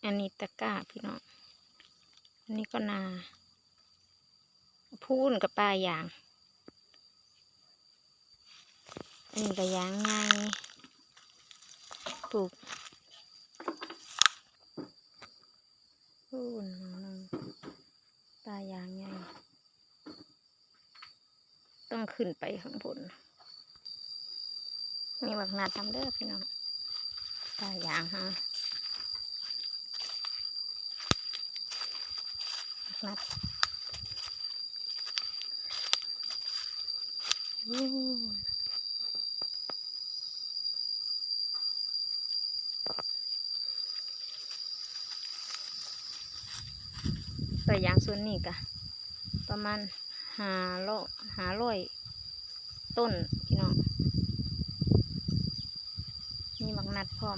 อันนี้ตะกร้าพี่น้องอันนี้ก็นาพูนกับปลายางอันนี้ก็ยางไงปลูกพูนปลายางไงต้องขึ้นไปข้างบนมีบักนาดทำเด้อพี่น้องปลายางฮะนัดปลายางส่วนนี้กะประมาณ500ต้นพี่น้องมีบักนัดพร้อม